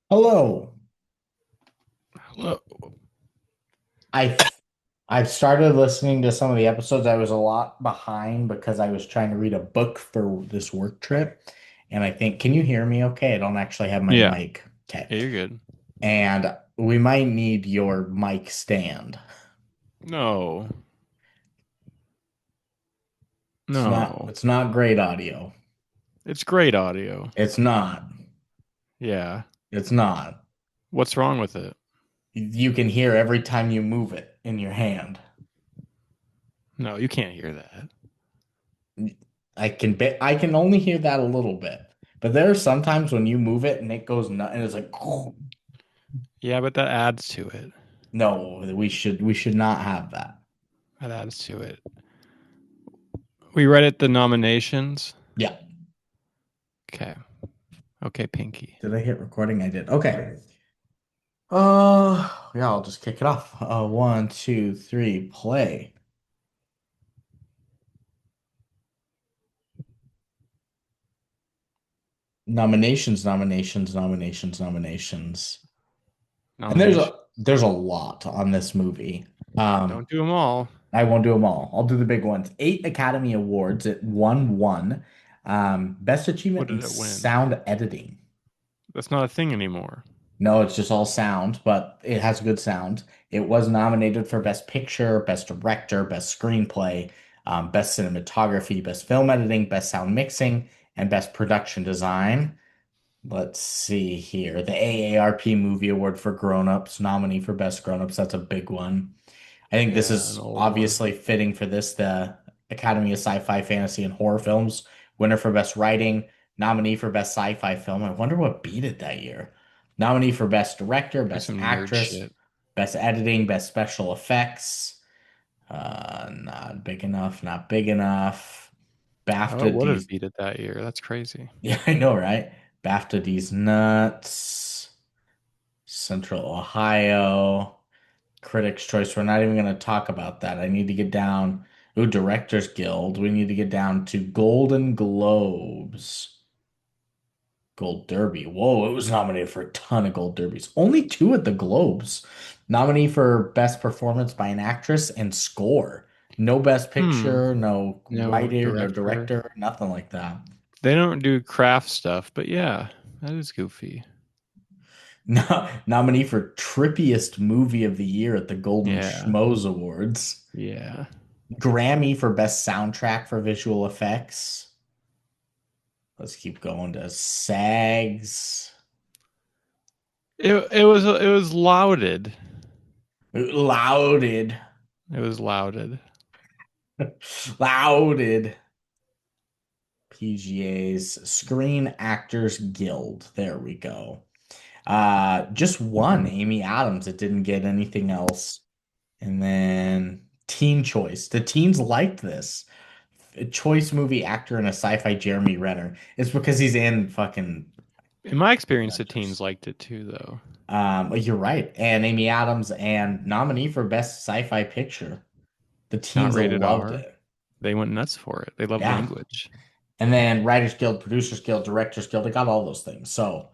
Hello. Hello. I I've started listening to some of the episodes. I was a lot behind because I was trying to read a book for this work trip. And I think, can you hear me okay? I don't actually have my Yeah. mic. Okay. Yeah, you're good. And we might need your mic stand. No. It's not No. it's not great audio. It's great audio. It's not. Yeah. It's not. What's wrong with it? You can hear every time you move it in your hand. No, you can't hear that. I can only hear that a little bit. But there are sometimes when you move it and it goes nut and it's like Yeah, but that adds to it. no, we should not have that. That adds to it. We read it the nominations. Yeah. Okay. Okay, Pinky. Did I hit recording? I did. Okay. Yeah, I'll just kick it off. One, two, three, play. Nominations, nominations, nominations, nominations. And Nomination. there's a lot on this movie. Um, Don't do them all. I won't do them all. I'll do the big ones. 8 Academy Awards. It won one. Best What achievement in did it win? sound editing. That's not a thing anymore. No, it's just all sound, but it has good sound. It was nominated for Best Picture, Best Director, Best Screenplay, Best Cinematography, Best Film Editing, Best Sound Mixing, and Best Production Design. Let's see here. The AARP Movie Award for Grown-Ups, nominee for Best Grown-Ups. That's a big one. I think this Yeah, an is old one. obviously fitting for this. The Academy of Sci-Fi, Fantasy, and Horror Films, winner for Best Writing, nominee for Best Sci-Fi Film. I wonder what beat it that year. Nominee for Best Director, Do Best some nerd Actress, shit. Best Editing, Best Special Effects. Not big enough, not big enough. How BAFTA would have D's. beat it that year? That's crazy. Yeah, I know, right? BAFTA D's nuts. Central Ohio. Critics' Choice. We're not even going to talk about that. I need to get down. Ooh, Directors Guild. We need to get down to Golden Globes. Gold Derby. Whoa, it was nominated for a ton of Gold Derbies. Only two at the Globes. Nominee for Best Performance by an Actress and Score. No Best Hmm. Picture, no No writer, no director. director, nothing like that. They don't do craft stuff, but yeah, that is goofy. No, nominee for Trippiest Movie of the Year at the Golden Yeah. Schmoes Awards. Yeah. Grammy for Best Soundtrack for Visual Effects. Let's keep going to SAGs. It was lauded. Lauded. It was lauded. Lauded. PGA's Screen Actors Guild. There we go. Just one, Amy Adams. It didn't get anything else. And then Teen Choice. The teens liked this. Choice movie actor and a sci-fi Jeremy Renner. It's because he's in fucking In my experience, the teens Avengers. liked it too, though. You're right. And Amy Adams and nominee for Best Sci-Fi Picture. The Not teens rated loved R. it. They went nuts for it. They love Yeah. language. And then Writers Guild, Producers Guild, Directors Guild, they got all those things. So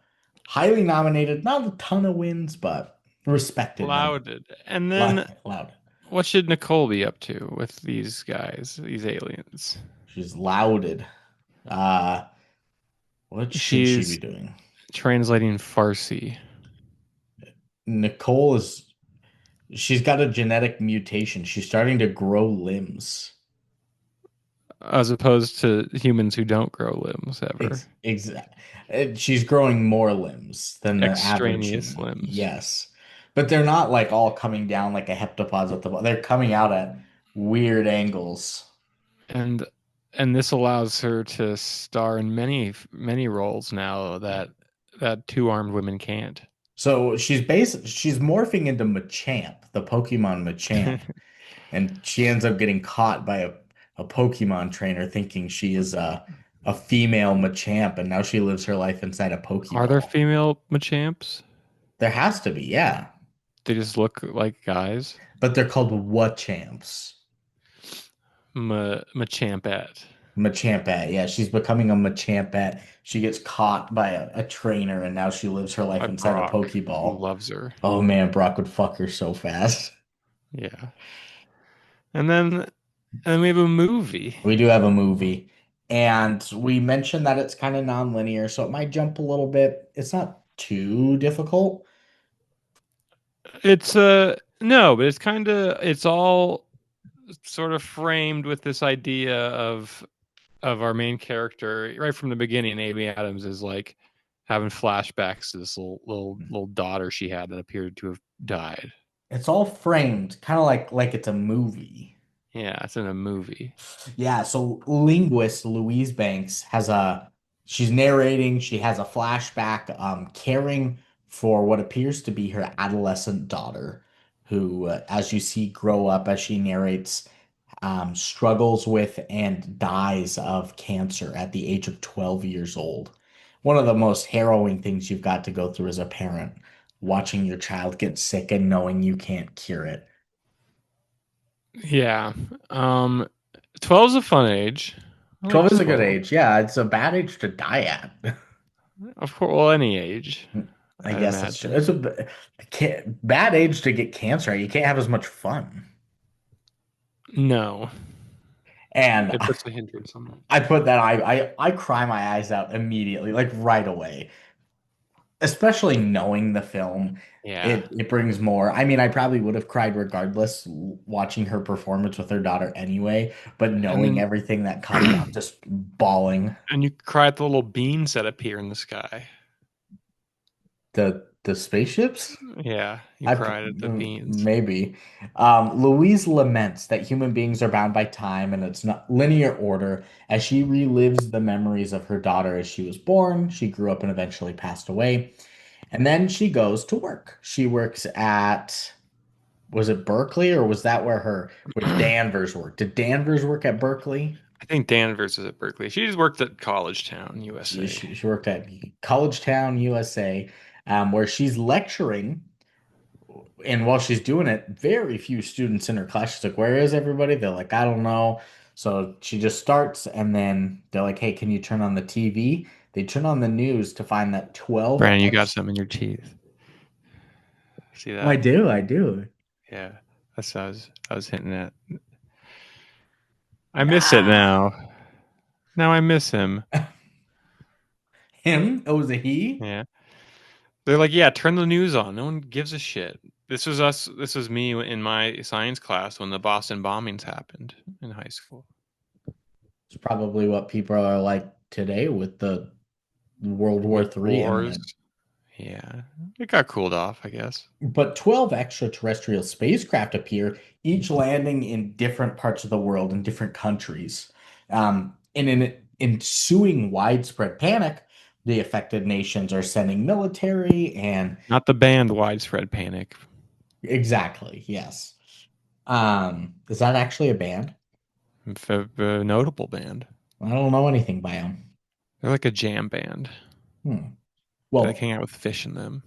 highly nominated, not a ton of wins, but respected none. Lauded. And then Loud. what should Nicole be up to with these guys, these aliens? She's lauded. Uh, what should she be She's doing? translating Farsi Nicole is, she's got a genetic mutation. She's starting to grow limbs. as opposed to humans who don't grow limbs ever. Exact. She's growing more limbs than the average Extraneous human. limbs. Yes. But they're not like all coming down like a heptapod's at the bottom. They're coming out at weird angles. and and this allows her to star in many roles now that two-armed women can't. So she's morphing into Machamp, the Pokemon Machamp, and she ends up getting caught by a Pokemon trainer thinking she is a female Machamp, and now she lives her life inside a Are there Pokeball. female Machamps? There has to be, yeah. They just look like guys. But they're called Wachamps. Machampette. Machampet. Yeah, she's becoming a Machampet. She gets caught by a trainer and now she lives her life By inside a Brock, who Pokeball. loves her. Oh man, Brock would fuck her so fast. Yeah. And then we have a movie. We do have a movie, and we mentioned that it's kind of non-linear, so it might jump a little bit. It's not too difficult. It's no, but it's all sort of framed with this idea of our main character right from the beginning. Amy Adams is like having flashbacks to this little daughter she had that appeared to have died. It's all framed, kind of like it's a movie. Yeah, it's in a movie. Yeah, so linguist Louise Banks has she's narrating, she has a flashback caring for what appears to be her adolescent daughter, who, as you see grow up as she narrates, struggles with and dies of cancer at the age of 12 years old. One of the most harrowing things you've got to go through as a parent, watching your child get sick and knowing you can't cure it. Yeah. Um 12's a fun age. I 12 like is a good 12. age. Yeah, it's a bad age to die at. Of course, well, any age, I I'd guess that's true. imagine. It's bad age to get cancer. You can't have as much fun. No, And it puts a hindrance on that. I put that I cry my eyes out immediately, like right away. Especially knowing the film, Yeah, it brings more. I mean, I probably would have cried regardless watching her performance with her daughter anyway, but and knowing then everything that comes, I'm just bawling. and you cry at the little beans that appear in the sky. The spaceships? Yeah, you I cried at the beans. maybe. Louise laments that human beings are bound by time and it's not linear order as she relives the memories of her daughter as she was born. She grew up and eventually passed away. And then she goes to work. She works at, was it Berkeley or was that where I Danvers worked? Did Danvers work at Berkeley? think Danvers is at Berkeley. She just worked at College Town, USA. She worked at College Town, USA, where she's lecturing. And while she's doing it, very few students in her class. She's like, "Where is everybody?" They're like, "I don't know." So she just starts, and then they're like, "Hey, can you turn on the TV?" They turn on the news to find that 12 Brandon, you got ex. something in your teeth. See I that? do, I do. Yeah, that's what I was hinting at. I miss it Ah, now. Now I miss him. him? Oh, was it he? Yeah. They're like, yeah, turn the news on. No one gives a shit. This was us. This was me in my science class when the Boston bombings happened in high school. It's probably what people are like today with the World War With III wars. imminent. Yeah. It got cooled off, I guess. But 12 extraterrestrial spacecraft appear, each landing in different parts of the world in different countries. In an ensuing widespread panic, the affected nations are sending military and Not the band Widespread Panic. exactly, yes. Is that actually a band? A notable band. I don't know anything by them. They're like a jam band. They like Well, hang out with fish in them.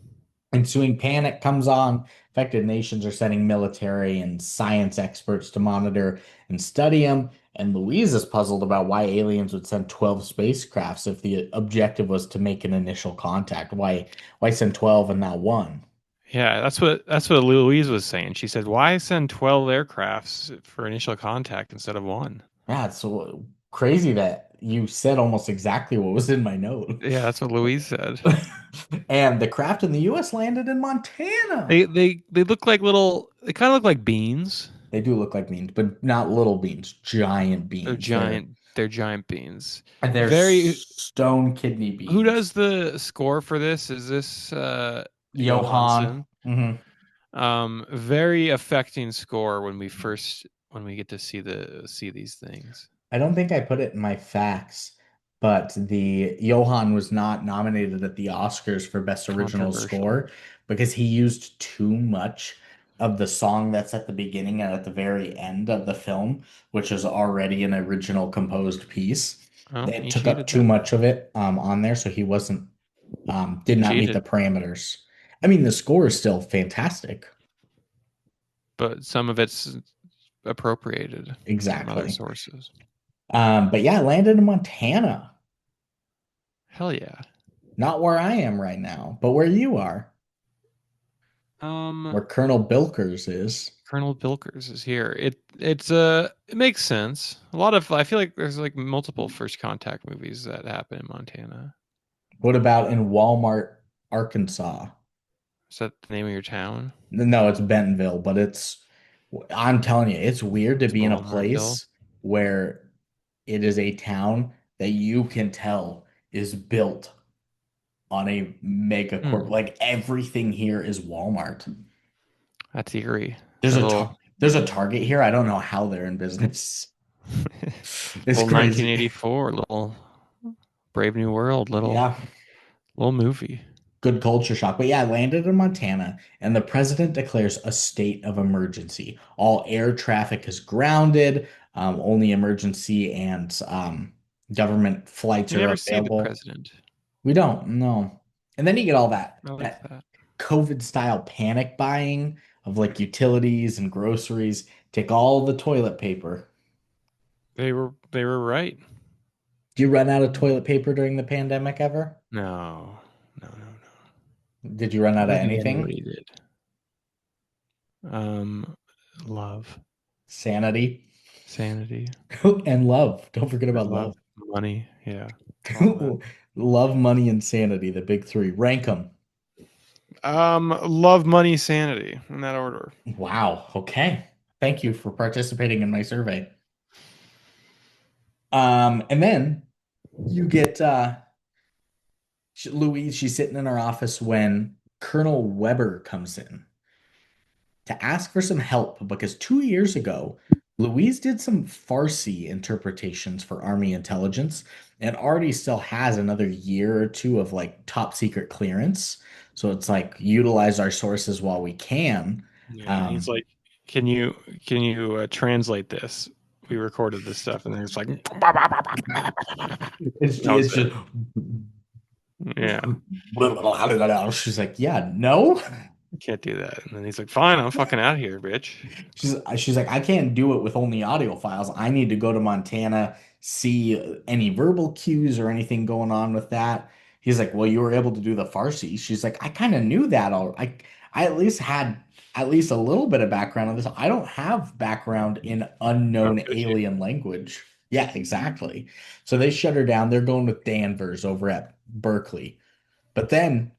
ensuing panic comes on. Affected nations are sending military and science experts to monitor and study them. And Louise is puzzled about why aliens would send 12 spacecrafts if the objective was to make an initial contact. Why send 12 and not one? Yeah, that's what Louise was saying. She said, "Why send 12 aircrafts for initial contact instead of one?" Yeah, it's so crazy that you said almost exactly what was in my note. Yeah, that's what Louise said. And the craft in the US landed in Montana. They look like little. They kind of look like beans. They do look like beans, but not little beans, giant They're beans. They're giant. They're giant beans. they're Very. stone kidney Who beans. does the score for this? Is this Johann. Johansson? Very affecting score when we get to see these things. I don't think I put it in my facts, but the Johann was not nominated at the Oscars for Best Original Controversial. Score because he used too much of the song that's at the beginning and at the very end of the film, which is already an original composed piece. Oh, It he took up cheated too then. much of it on there, so he wasn't did He not meet the cheated, parameters. I mean, the score is still fantastic. but some of it's appropriated from other Exactly. sources. But yeah, I landed in Montana, Hell yeah. not where I am right now, but where you are, Um, where Colonel Bilkers is. Colonel Bilkers is here. It makes sense. A lot of I feel like there's like multiple First Contact movies that happen in Montana. What about in Walmart, Arkansas? Is that the name of your town? No, it's Bentonville, but I'm telling you, it's weird to It's be in a Walmartville. place where it is a town that you can tell is built on a mega corp. Hmm, Like everything here is Walmart. that's eerie. There's A a little, there's a Target here. I don't know how they're in business. It's little crazy. 1984, little Brave New World, Yeah, little movie. good culture shock. But yeah, I landed in Montana, and the president declares a state of emergency. All air traffic is grounded. Only emergency and government flights You are never see the available. president. We don't, no. And then you get all that I like that that. COVID style panic buying of like utilities and groceries. Take all the toilet paper. They were right. Do you run out of toilet paper during the pandemic ever? No, no. Did you run I out of don't think anything? anybody did. Um, love, Sanity sanity, and love. Don't forget about love, love. money. Yeah, all that. Love, money, and sanity, the big three. Rank them. Love, money, sanity in that order. Wow. Okay. Thank you for participating in my survey. And then you get Louise, she's sitting in her office when Colonel Weber comes in to ask for some help because 2 years ago, Louise did some Farsi interpretations for Army intelligence and already still has another year or two of like top secret clearance. So it's like utilize our sources while we can. Yeah, and he's Um, like, "Can you translate this? We recorded this stuff," and then it's like, that was it's it. just Yeah, she's like, yeah, no. you can't do that. And then he's like, "Fine, I'm fucking out of here, bitch." She's like, I can't do it with only audio files. I need to go to Montana, see any verbal cues or anything going on with that. He's like, well, you were able to do the Farsi. She's like, I kind of knew that. I at least had at least a little bit of background on this. I don't have background in How unknown could you? alien language. Yeah, exactly. So they shut her down. They're going with Danvers over at Berkeley. But then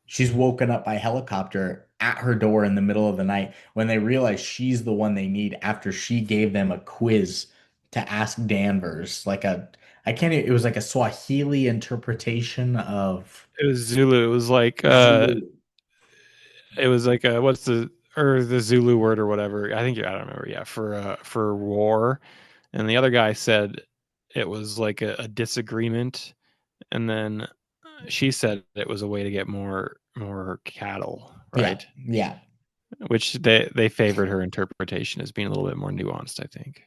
she's woken up by helicopter at her door in the middle of the night when they realize she's the one they need after she gave them a quiz to ask Danvers. I can't, it was like a Swahili interpretation of It was Zulu. Zulu. It was like what's the Zulu word or whatever. I don't remember. Yeah, for war, and the other guy said it was like a disagreement, and then she said it was a way to get more cattle, Yeah, right? yeah. Which they favored her interpretation as being a little bit more nuanced, I think.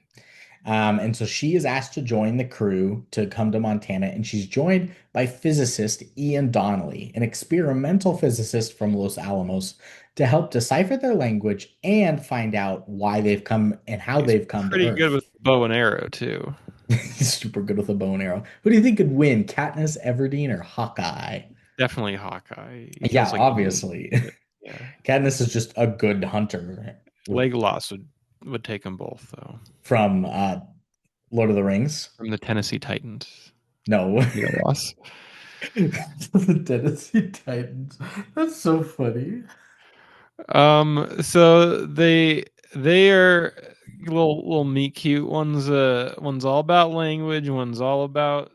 And so she is asked to join the crew to come to Montana, and she's joined by physicist Ian Donnelly, an experimental physicist from Los Alamos, to help decipher their language and find out why they've come and how He's they've come to pretty good Earth. with bow and arrow too. He's super good with a bow and arrow. Who do you think could win, Katniss Everdeen or Hawkeye? Definitely Hawkeye. He Yeah, feels like he, obviously. yeah. Katniss is just a good hunter Legolas would take them both though. from Lord of the Rings. From the Tennessee Titans. No. Legolas. The Tennessee Titans. That's so funny. So they are little meet cute. One's all about language. One's all about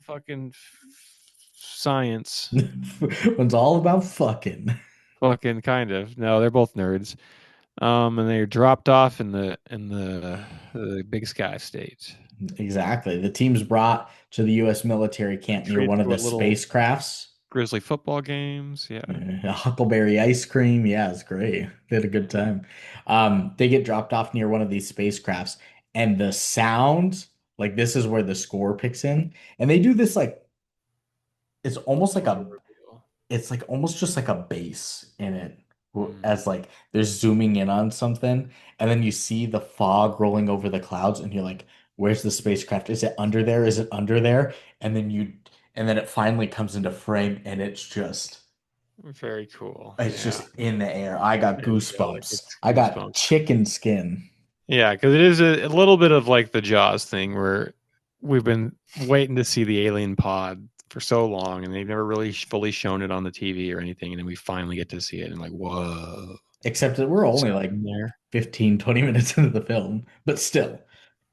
fucking science. It's all about fucking. Fucking kind of. No, they're both nerds. And they're dropped off in the Big Sky State. Exactly. The team's brought to the U.S. military camp near Treated one of to the a little spacecrafts. Grizzly football games. Yeah. Huckleberry ice cream. Yeah, it's great. They had a good time. They get dropped off near one of these spacecrafts, and the sound, like this is where the score picks in. And they do this like it's almost like Auto a reveal. it's like almost just like a bass in it Mm. as like they're zooming in on something and then you see the fog rolling over the clouds and you're like Where's the spacecraft? Is it under there? Is it under there? And then and then it finally comes into frame and Very cool. it's Yeah. just in the air. I got Angelic. goosebumps. It's I got goosebumps. chicken skin. Yeah, because it is a little bit of like the Jaws thing where we've been waiting to see the alien pod for so long, and they've never really fully shown it on the TV or anything, and then we finally get to see it, and like, whoa, Except that we're it's only like in there. 15, 20 minutes into the film, but still.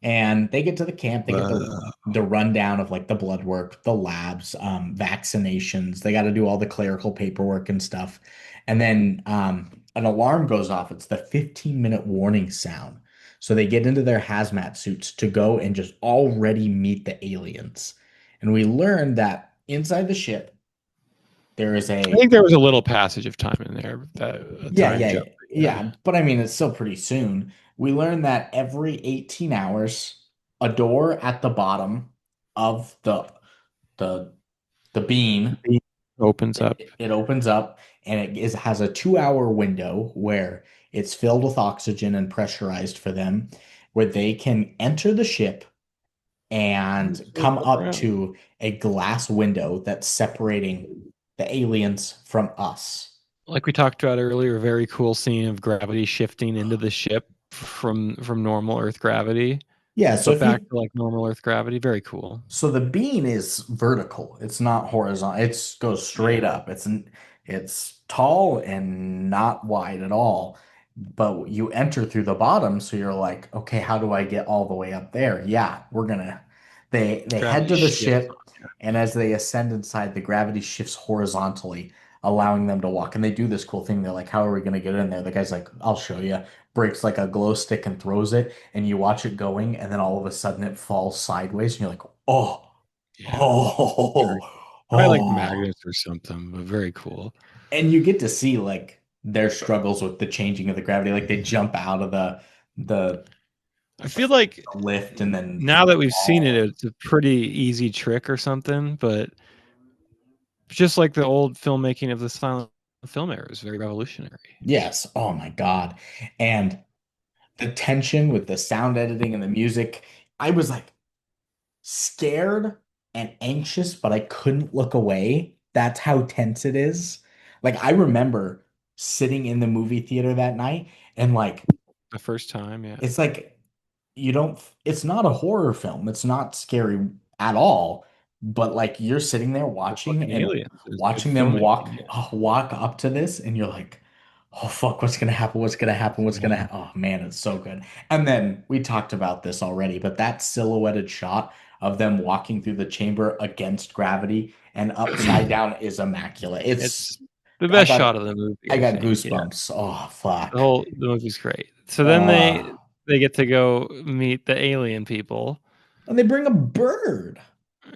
And they get to the camp, they get Whoa. the rundown of like the blood work, the labs, vaccinations. They got to do all the clerical paperwork and stuff. And then an alarm goes off. It's the 15-minute warning sound. So they get into their hazmat suits to go and just already meet the aliens. And we learn that inside the ship, there is I a think there was a little passage of time in there, that a yeah, time yeah, jump. yeah, Yeah, yeah. But I mean, it's still pretty soon. We learn that every 18 hours, a door at the bottom of the the bean, the opens up. it opens up and has a 2-hour window where it's filled with oxygen and pressurized for them, where they can enter the ship and come Look up around. to a glass window that's separating the aliens from us. Like we talked about earlier, a very cool scene of gravity shifting into the ship from normal Earth gravity, Yeah, so but if back you to like normal Earth gravity. Very cool. So the bean is vertical. It's not horizontal. It goes straight Yeah. up. It's tall and not wide at all. But you enter through the bottom, so you're like, okay, how do I get all the way up there? Yeah, we're gonna. They head Gravity to the shifts. ship, and as they ascend inside, the gravity shifts horizontally, allowing them to walk. And they do this cool thing. They're like, how are we gonna get in there? The guy's like, I'll show you. Breaks like a glow stick and throws it, and you watch it going, and then all of a sudden it falls sideways, and you're like, oh, Yeah. Very, oh, probably like oh. magnets or something, but very cool. And you get to see like their struggles with the changing of the gravity. Like they jump out of the I feel like lift and then now that we've seen it, fall. it's a pretty easy trick or something, but just like the old filmmaking of the silent film era is very revolutionary. Yes. Oh my God. And the tension with the sound editing and the music, I was like scared and anxious, but I couldn't look away. That's how tense it is. Like I remember sitting in the movie theater that night and like The first time, yeah. it's like you don't it's not a horror film. It's not scary at all. But like you're sitting there The watching fucking and aliens is good watching them filmmaking. Yeah. walk up to this and you're like, "Oh fuck, what's going to happen? What's going to happen? What's going to Yeah. Oh man, it's so good." And then we talked about this already, but that silhouetted shot of them walking through the chamber against gravity and upside down is immaculate. It's the I best got shot of the movie, I I got think. Yeah. goosebumps. Oh The fuck. whole the movie's great. So then Uh they get to go meet the alien people. and they bring a bird.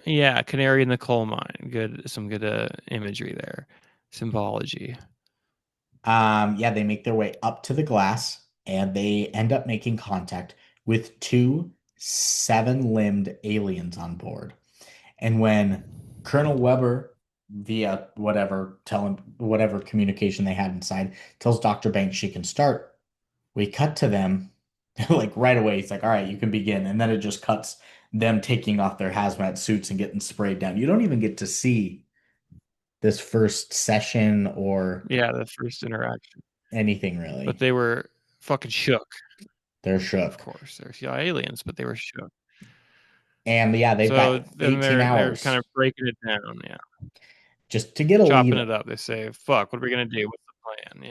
Yeah, canary in the coal mine. Good, some good imagery there, symbology. Yeah, they make their way up to the glass and they end up making contact with two seven-limbed aliens on board. And when Colonel Weber, via whatever communication they had inside, tells Dr. Banks she can start, we cut to them like right away. He's like, all right, you can begin. And then it just cuts them taking off their hazmat suits and getting sprayed down. You don't even get to see this first session or Yeah, the first interaction. anything But really. they were fucking shook. They're Of shook. course, they're yeah, aliens, but they were shook. And yeah, they've So got then 18 they're kind hours of breaking it down. Yeah, just to get a chopping lead, it up. They say, "Fuck, what are we gonna do? What's the plan?"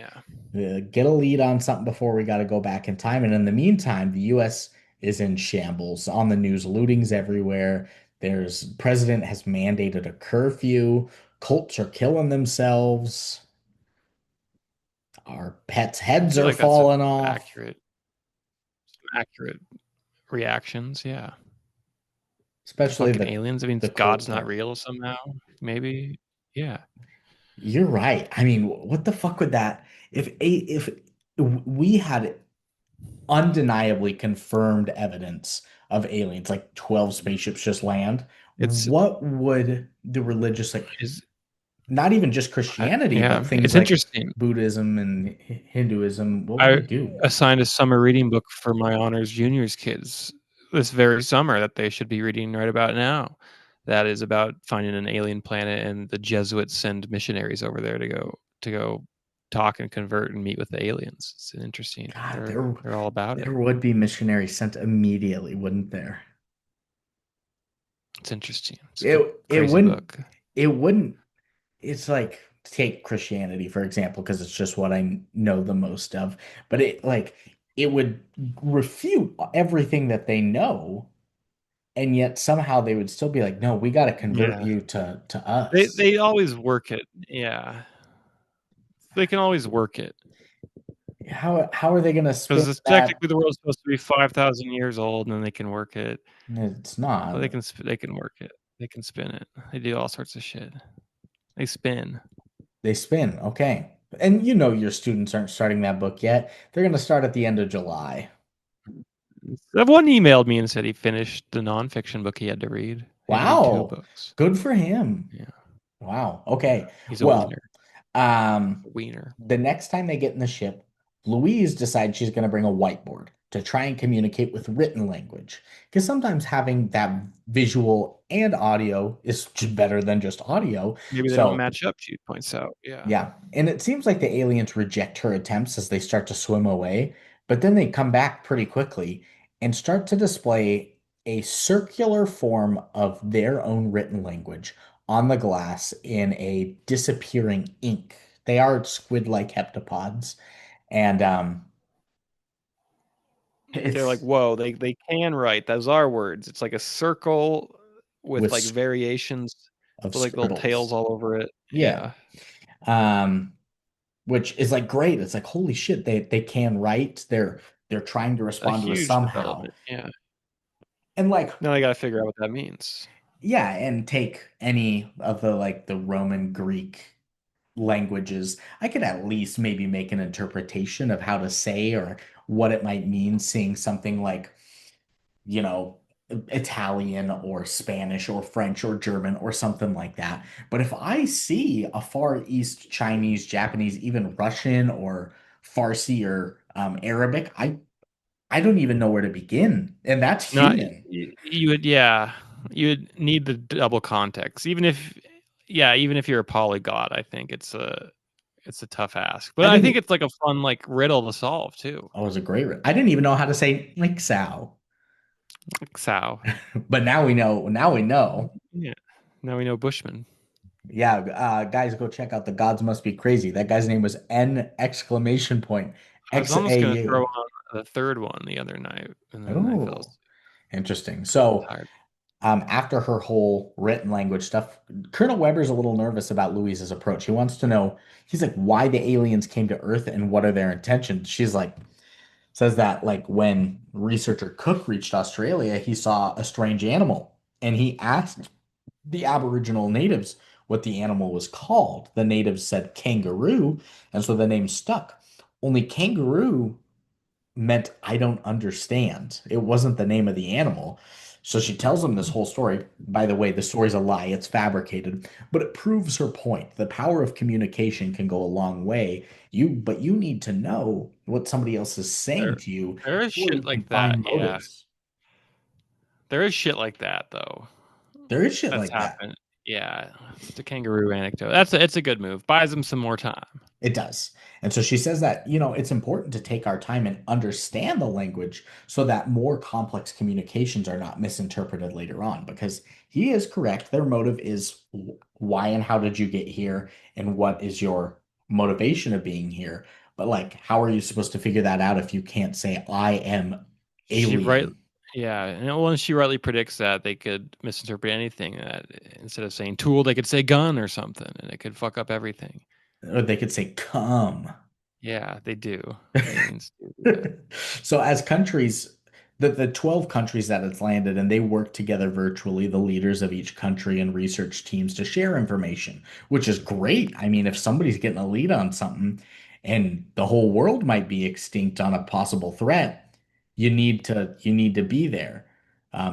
Yeah. on something before we got to go back in time. And in the meantime, the US is in shambles. On the news, lootings everywhere. There's president has mandated a curfew. Cults are killing themselves. Our pets' I heads feel are like that's a falling off, accurate, accurate reactions. Yeah. The especially fucking aliens. I mean, the God's cult not part. real somehow. Maybe. Yeah. You're right. I mean, what the fuck would that if we had undeniably confirmed evidence of aliens, like 12 spaceships just land, It's what would the religious, like, is not even just Christianity, but yeah. things It's like interesting. Buddhism and Hinduism, what would they I do? assigned a summer reading book for my honors juniors kids this very summer that they should be reading right about now. That is about finding an alien planet, and the Jesuits send missionaries over there to go talk and convert and meet with the aliens. It's interesting. God, They're all about it. there would be missionaries sent immediately, wouldn't there? It's interesting. It's a good It crazy wouldn't book. it wouldn't it's like take Christianity for example because it's just what I know the most of, but it would refute everything that they know, and yet somehow they would still be like, no, we got to convert Yeah. you to us. They always work it. Yeah. They can always work it. How are they going to spin Because that? technically the world's supposed to be 5,000 years old, and then they can work it. It's Well, not. they can work it. They can spin it. They do all sorts of shit. They spin. They spin. Okay. And you know your students aren't starting that book yet. They're going to start at the end of July. One emailed me and said he finished the nonfiction book he had to read. He had to read two Wow. books. Good for him. Yeah, Wow. yeah. Okay. He's a Well, wiener. um, A wiener. the next time they get in the ship, Louise decides she's going to bring a whiteboard to try and communicate with written language. Because sometimes having that visual and audio is just better than just audio. Maybe they don't So match up. She points out. Yeah. yeah, and it seems like the aliens reject her attempts as they start to swim away, but then they come back pretty quickly and start to display a circular form of their own written language on the glass in a disappearing ink. They are squid-like heptapods, and They're like, it's whoa, they can write. Those are words. It's like a circle with with like variations of with like little tails scribbles. all over it. Yeah, Yeah. um, which is like great. It's like holy shit, they can write. They're trying to A respond to us huge somehow. development. Yeah. And like Now I got to figure out what that means. yeah, and take any of the like the Roman Greek languages. I could at least maybe make an interpretation of how to say or what it might mean, seeing something like, you know, Italian or Spanish or French or German or something like that. But if I see a Far East Chinese, Japanese, even Russian or Farsi or Arabic, I don't even know where to begin. And that's No, human. you would, yeah, you would need the double context. Even if you're a polyglot, I think it's a tough ask. But I I didn't. think it's like a fun like riddle to solve too. Oh, it was a great. I didn't even know how to say like sow, Like Sao. but now we know. Now we know. Yeah. Now we know Bushman. Yeah, guys, go check out the Gods Must Be Crazy. That guy's name was N exclamation point I was almost gonna throw XAU. on the third one the other night, and then I fell Oh, asleep. interesting. I'm So, tired. after her whole written language stuff, Colonel Weber's a little nervous about Louise's approach. He wants to know. He's like, why the aliens came to Earth and what are their intentions. She's like, says that like when researcher Cook reached Australia, he saw a strange animal and he asked the Aboriginal natives what the animal was called. The natives said kangaroo, and so the name stuck. Only kangaroo meant I don't understand. It wasn't the name of the animal. So she tells him this whole story. By the way, the story's a lie, it's fabricated, but it proves her point. The power of communication can go a long way. But you need to know what somebody else is saying There, to you there is before you shit can like that. find Yeah, motives. there is shit like that though. There is shit That's like that. happened. Yeah, it's the kangaroo anecdote. It's a good move. Buys him some more time. It does. And so she says that, it's important to take our time and understand the language so that more complex communications are not misinterpreted later on. Because he is correct. Their motive is why and how did you get here and what is your motivation of being here. But like, how are you supposed to figure that out if you can't say, I am She right, alien? yeah, and well, she rightly predicts that they could misinterpret anything. That instead of saying tool, they could say gun or something, and it could fuck up everything. Or they could say, come. Yeah, they do. Aliens do that. So as countries, the 12 countries that it's landed in, they work together virtually, the leaders of each country and research teams to share information, which is great. I mean, if somebody's getting a lead on something and the whole world might be extinct on a possible threat, you need to be there,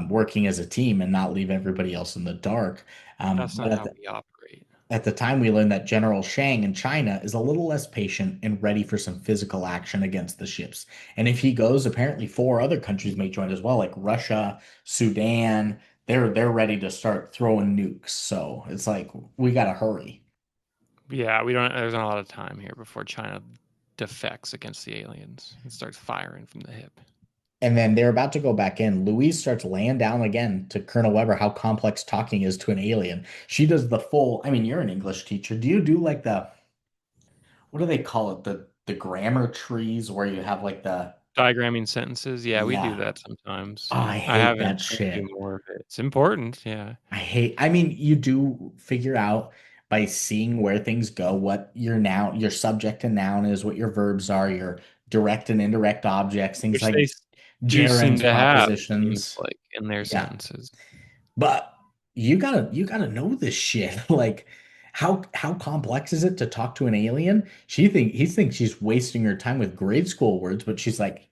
working as a team and not leave everybody else in the dark. That's But not at how the we operate. At the time, we learned that General Shang in China is a little less patient and ready for some physical action against the ships. And if he goes, apparently four other countries may join as well, like Russia, Sudan. They're ready to start throwing nukes. So it's like we gotta hurry. Yeah, we don't. There's not a lot of time here before China defects against the aliens and starts firing from the hip. And then they're about to go back in. Louise starts laying down again to Colonel Weber how complex talking is to an alien. She does the full, I mean, you're an English teacher. Do you do like the, what do they call it? The grammar trees where you have like the, Diagramming sentences. Yeah, we do yeah. that sometimes. Oh, I I hate haven't. that I need to do shit. more of it. It's important. Yeah. I mean, you do figure out by seeing where things go, what your noun, your subject and noun is, what your verbs are, your direct and indirect objects, things Which they like do seem gerunds, to have, it seems propositions. like, in their Yeah. sentences. But you gotta know this shit. Like how complex is it to talk to an alien? He thinks she's wasting her time with grade school words, but she's like,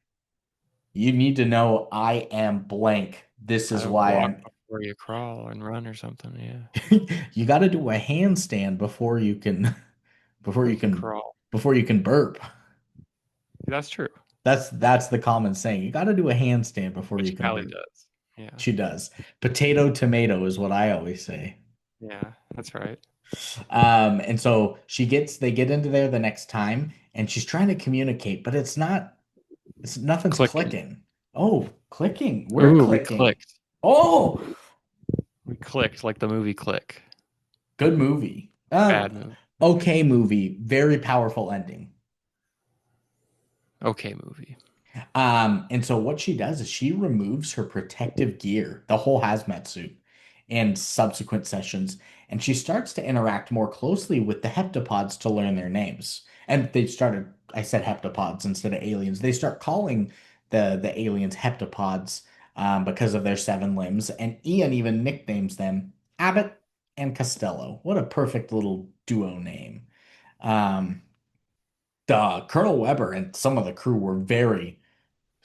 you need to know I am blank. This How is to why walk I'm before you crawl and run or something. Yeah. you gotta do a handstand before Before you you can can crawl. before you can burp. That's true. That's the common saying. You gotta do a handstand before you Which can Callie burp. does. Yeah. She does. Potato tomato is what I always say. Yeah. That's right. And so they get into there the next time, and she's trying to communicate, but nothing's Clicking. clicking. Oh, clicking. We're Ooh, we clicking. clicked. Oh, We clicked like the movie Click. good movie. Bad movie. Okay movie. Very powerful ending. Okay movie. And so what she does is she removes her protective gear, the whole hazmat suit, in subsequent sessions, and she starts to interact more closely with the heptapods to learn their names. And I said heptapods instead of aliens. They start calling the aliens heptapods because of their seven limbs, and Ian even nicknames them Abbott and Costello. What a perfect little duo name. Um, the Colonel Weber and some of the crew were very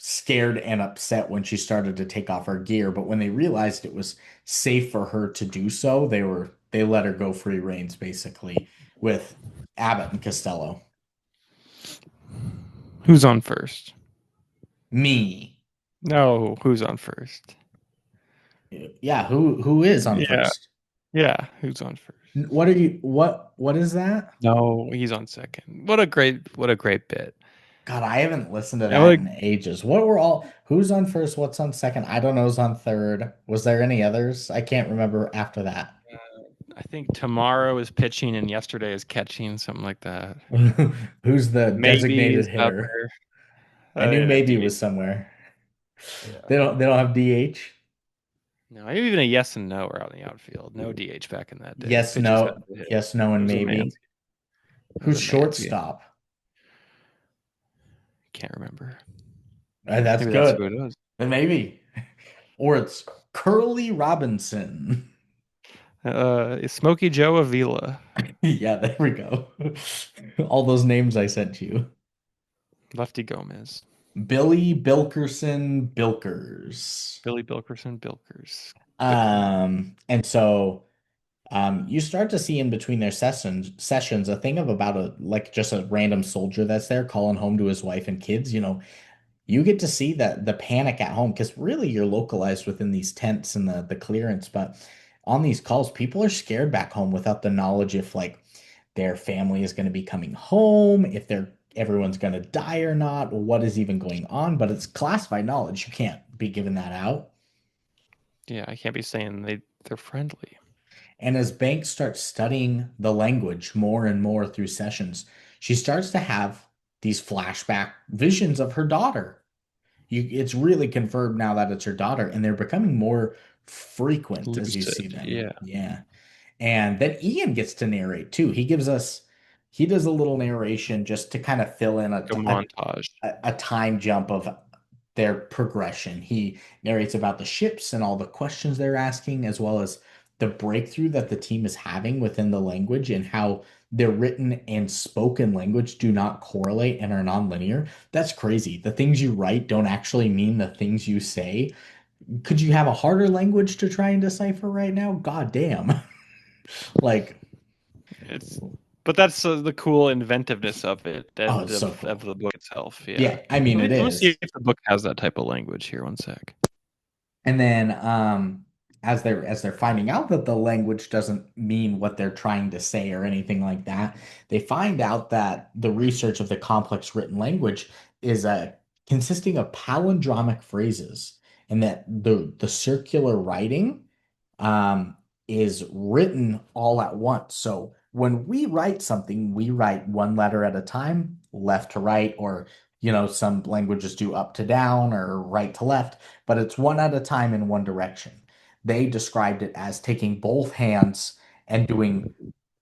scared and upset when she started to take off her gear, but when they realized it was safe for her to do so, they let her go free reins basically with Abbott and Costello. Who's on first? Me. No, who's on first? Yeah, who is on Yeah. first? Yeah, who's on first? What is that? No, he's on second. What a great bit. God, I haven't listened to And that what in ages. What were all who's on first, what's on second? I don't know who's on third. Was there any others? I can't remember after that. I think tomorrow is pitching and yesterday is catching, something like that. Who's the Maybe designated is up hitter? there. I knew Yeah, maybe DH. was somewhere. Yeah. They don't have DH. No, even a yes and no are out in the outfield. No DH back in that day. Yes, Pitchers had no, to hit. yes, no, It and was a man's maybe. it was Who's a man's game. shortstop? Can't remember. That's Maybe that's good. who it was. Then maybe. Or it's Curly Robinson. Smokey Joe Avila. Yeah, there we go. All those names I sent you. Lefty Gomez. Billy Bilkerson Bilkers. Billy Bilkerson Bilkers. Good one. And so you start to see in between their sessions a thing of about a like just a random soldier that's there calling home to his wife and kids. You get to see the panic at home because really you're localized within these tents and the clearance, but on these calls, people are scared back home without the knowledge if like their family is going to be coming home, if everyone's going to die or not, or what is even going on. But it's classified knowledge. You can't be giving that out. Yeah, I can't be saying they're friendly. And as Banks starts studying the language more and more through sessions, she starts to have these flashback visions of her daughter. It's really confirmed now that it's her daughter, and they're becoming more frequent as you see Lucid. them. Yeah. Yeah. And then Ian gets to narrate too. He does a little narration just to kind of fill in Like a montage. a time jump of their progression. He narrates about the ships and all the questions they're asking, as well as the breakthrough that the team is having within the language and how their written and spoken language do not correlate and are nonlinear. That's crazy. The things you write don't actually mean the things you say. Could you have a harder language to try and decipher right now? God damn. Like, It's but that's the cool inventiveness of it Oh, and it's so of cool. the book itself. Yeah. Yeah, I mean it Let me see is. if the book has that type of language here. One sec. And then as they're finding out that the language doesn't mean what they're trying to say or anything like that, they find out that the research of the complex written language is consisting of palindromic phrases, and that the circular writing um, is written all at once. So when we write something, we write one letter at a time, left to right, or some languages do up to down or right to left, but it's one at a time in one direction. They described it as taking both hands and doing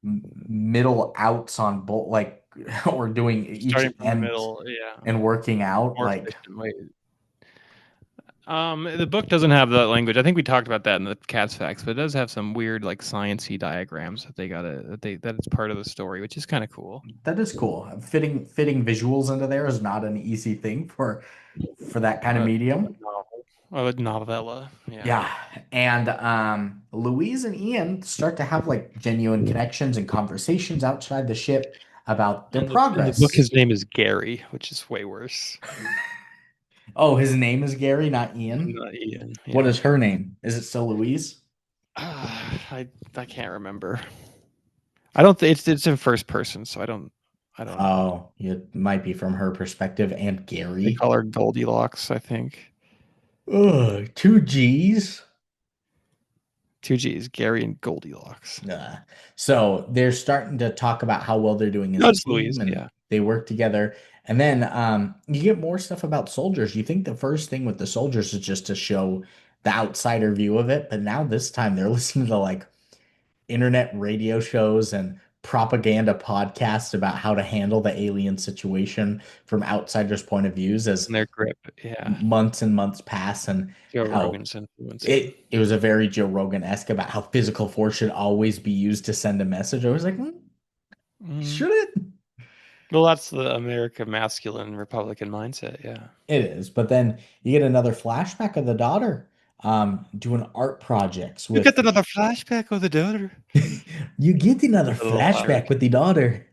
middle outs on both, like, or doing each Starting from the end middle, yeah. and working out, More like, efficient way. The book doesn't have that language. I think we talked about that in the Cat's Facts, but it does have some weird like sciencey diagrams that they gotta that it's part of the story, which is kind of cool. that is cool. Fitting visuals into there is not an easy thing for that kind of A medium. novel, a novella, yeah. Yeah. And Louise and Ian start to have like genuine connections and conversations outside the ship about their In the book, progress. his name is Gary, which is way worse. Oh, his name is Gary, not Ian. Not Ian. What Yeah. is her name? Is it still Louise? I can't remember. I don't think it's in first person, so I don't know. Oh, it might be from her perspective. And They Gary. call her Goldilocks, I think. Ugh, two G's. Two G's, Gary and Goldilocks. Nah. So they're starting to talk about how well they're doing as No, a it's Louise. team, and Yeah, they work together. And then you get more stuff about soldiers. You think the first thing with the soldiers is just to show the outsider view of it, but now this time they're listening to like internet radio shows and propaganda podcasts about how to handle the alien situation from outsiders' point of views as in their grip. Yeah, months and months pass, and Joe how Rogan's influencing. it was a very Joe Rogan-esque about how physical force should always be used to send a message. I was like, Mm. should it? Well, that's the America masculine Republican mindset. Yeah, It is. But then you get another flashback of the daughter doing art projects you get with another flashback of the daughter. you get another That's a little flashback Irish. with the daughter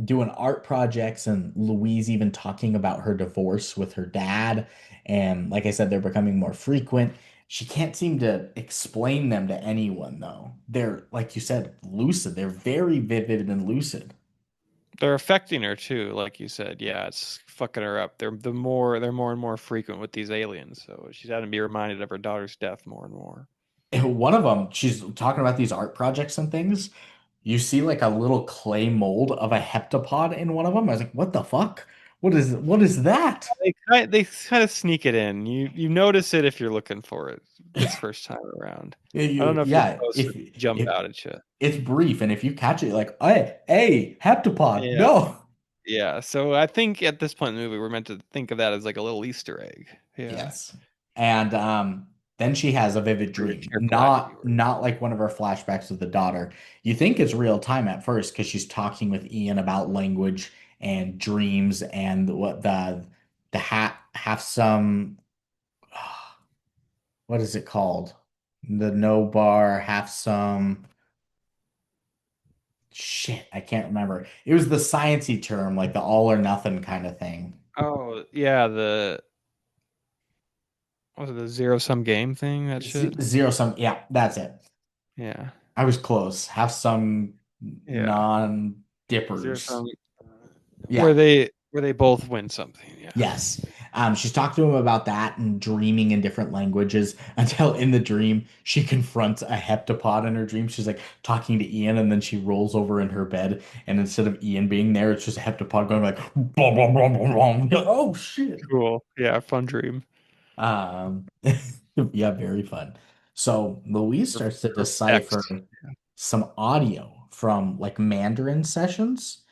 doing art projects, and Louise even talking about her divorce with her dad. And like I said, they're becoming more frequent. She can't seem to explain them to anyone, though. They're, like you said, lucid. They're very vivid and lucid. They're affecting her too, like you said. Yeah, it's fucking her up. They're more and more frequent with these aliens. So she's having to be reminded of her daughter's death more and more. One of them, she's talking about these art projects and things. You see like a little clay mold of a heptapod in one of them. I was like, what the fuck? What is that? They kind of sneak it in. You notice it if you're looking for it this first time around. I don't know if you're Yeah, supposed to jump if out at you. it's brief, and if you catch it, you're like, hey, heptapod, Yeah, no. yeah. So I think at this point in the movie, we're meant to think of that as like a little Easter egg. Yeah, Yes. And then she has a vivid for your dream. careful eye viewers. Not like one of her flashbacks with the daughter. You think it's real time at first because she's talking with Ian about language and dreams and what the have some what is it called? The no bar have some shit, I can't remember. It was the sciencey term, like the all or nothing kind of thing. Oh yeah, the was it the zero sum game thing? That shit. Zero sum, yeah, that's it. Yeah, I was close. Have some yeah. Zero non-dippers. sum Yeah. where they both win something. Yeah. Yes. She's talked to him about that and dreaming in different languages until in the dream she confronts a heptapod in her dream. She's like talking to Ian, and then she rolls over in her bed, and instead of Ian being there, it's just a heptapod going like blah blah blah blah blah. Oh shit. Cool. Yeah, fun dream. Um yeah, very fun. So Louise starts to For X. decipher some audio from like Mandarin sessions,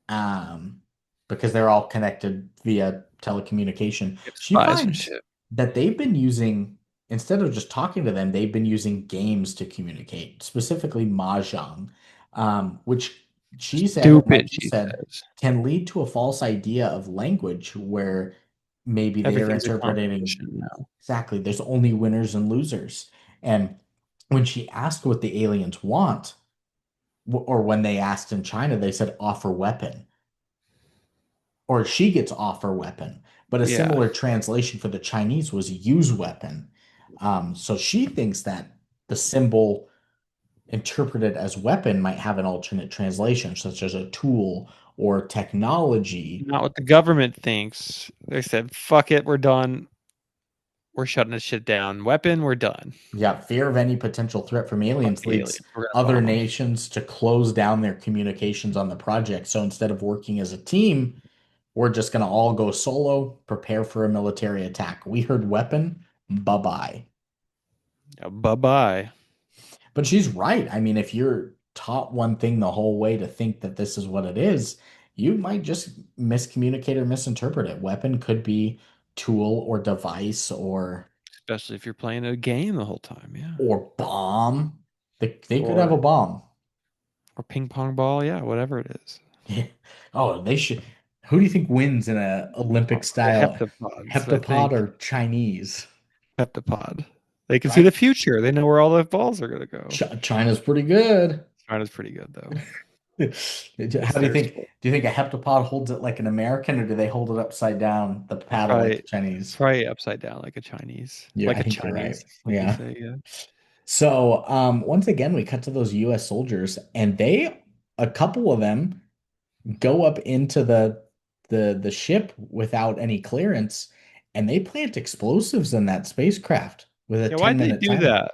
um, because they're all connected via telecommunication. Get She spies and finds shit. that they've been using, instead of just talking to them, they've been using games to communicate, specifically Mahjong, which she said, and Stupid, like you she said, says. can lead to a false idea of language where maybe they are Everything's a interpreting competition now. exactly, there's only winners and losers. And when she asked what the aliens want, or when they asked in China, they said offer weapon, or she gets offer weapon. But a Yeah, similar translation for the Chinese was use weapon. So she thinks that the symbol interpreted as weapon might have an alternate translation, such as a tool or technology. not what the government thinks. They said, "Fuck it, we're done. We're shutting this shit down. Weapon, we're done. Yeah, fear of any potential threat from Fuck aliens the leads aliens. We're gonna other bomb them." nations to close down their communications on the project. So instead of working as a team, we're just going to all go solo, prepare for a military attack. We heard weapon, bye-bye. Bye bye. But she's right. I mean, if you're taught one thing the whole way to think that this is what it is, you might just miscommunicate or misinterpret it. Weapon could be tool or device Especially if you're playing a game the whole time. Yeah, or bomb. They could have or a bomb. ping pong ball. Yeah, whatever it is. Yeah. Oh, they should. Who do you think wins in a Olympic The style heptapods, I heptapod think. or Chinese? Heptapod. They can see Right? the future. They know where all the balls are gonna go. China's pretty good. China's pretty good though. How It's do you their think? sport. Do you think a heptapod holds it like an American, or do they hold it upside down, the paddle like the It's Chinese? probably upside down like a Chinese, Yeah, I think you're right. like you Yeah. say. Yeah. So, once again, we cut to those U.S. soldiers, and a couple of them, go up into the ship without any clearance, and they plant explosives in that spacecraft with a Yeah. Why'd they 10-minute do timer. that?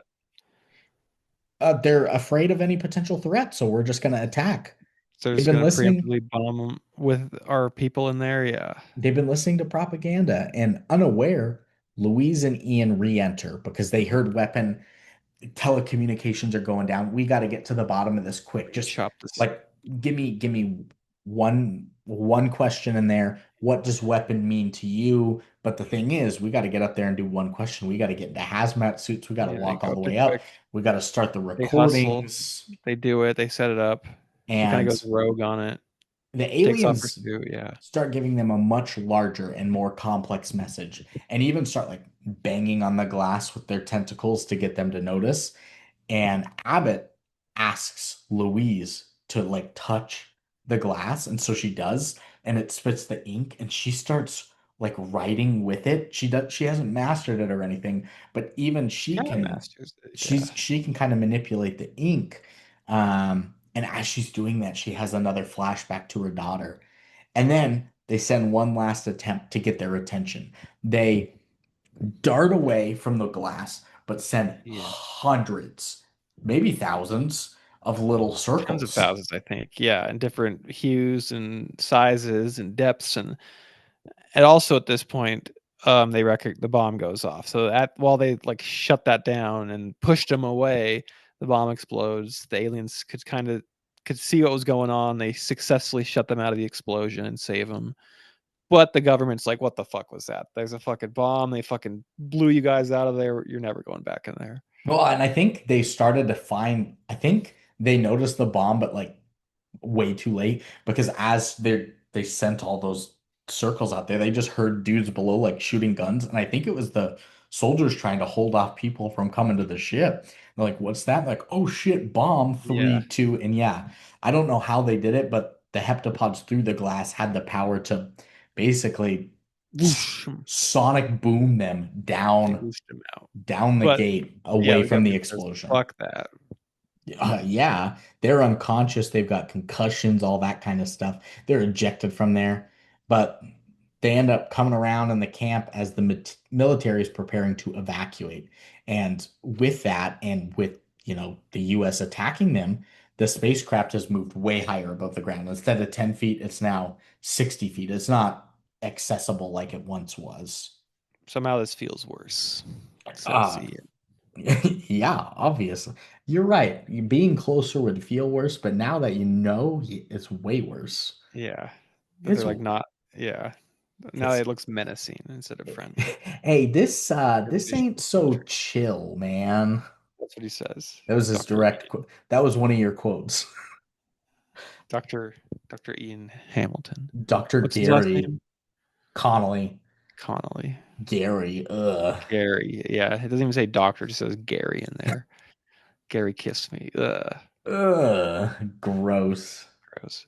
They're afraid of any potential threat, so we're just going to attack. So they're They've just been gonna listening. preemptively bomb them with our people in there. Yeah. They've been listening to propaganda and unaware. Louise and Ian re-enter because they heard weapon telecommunications are going down. We got to get to the bottom of this quick. Just Chop this. like give me one question in there. What does weapon mean to you? But the thing is, we got to get up there and do one question. We got to get into hazmat suits. We got to Yeah. They walk go all the up there way up. quick. We got to start the They hustle. recordings. They do it. They set it up. She kind of And goes rogue on it. the Takes off her aliens suit. Yeah. start giving them a much larger and more complex message and even start like banging on the glass with their tentacles to get them to notice. And Abbott asks Louise to like touch the glass. And so she does, and it spits the ink, and she starts like writing with it. She hasn't mastered it or anything, but even She kind of masters it. Yeah. she can kind of manipulate the ink. And as she's doing that, she has another flashback to her daughter. And then they send one last attempt to get their attention. They dart away from the glass, but send Yeah. hundreds, maybe thousands of little Tens of circles. thousands, I think. Yeah, and different hues and sizes and depths, and also at this point, they record the bomb goes off. So at while they like shut that down and pushed them away, the bomb explodes. The aliens could see what was going on. They successfully shut them out of the explosion and save them. But the government's like, "What the fuck was that? There's a fucking bomb. They fucking blew you guys out of there. You're never going back in there." Well, and I think they started to find, I think they noticed the bomb, but like way too late because as they sent all those circles out there, they just heard dudes below like shooting guns, and I think it was the soldiers trying to hold off people from coming to the ship. They're like, "What's that?" Like, "Oh shit, bomb, Yeah. 3, 2," and yeah, I don't know how they did it, but the heptapods through the glass had the power to basically Whoosh, sonic boom them they down whooshed them out. the But gate yeah, away the from the government says, explosion. "Fuck that." Yeah, they're unconscious. They've got concussions, all that kind of stuff. They're ejected from there, but they end up coming around in the camp as the military is preparing to evacuate. And with that, and with the U.S. attacking them, the spacecraft has moved way higher above the ground. Instead of 10 feet, it's now 60 feet. It's not accessible like it once was. Somehow this feels worse, says Uh, Ian. Yeah, obviously. You're right. Being closer would feel worse, but now that you know, it's way worse. Yeah. But they're It's like not, yeah. Now it's it looks menacing instead of friendly. hey, this British ain't so soldier. chill, man. That's what he says. That was his Dr. direct Ian. quote. That was one of your quotes. Dr. Ian Hamilton. Dr. What's his last Gary name? Connolly. Connolly. Gary, ugh. Gary. Yeah. It doesn't even say doctor, it just says Gary in there. Gary kissed me. Ugh. Ugh, gross. Gross.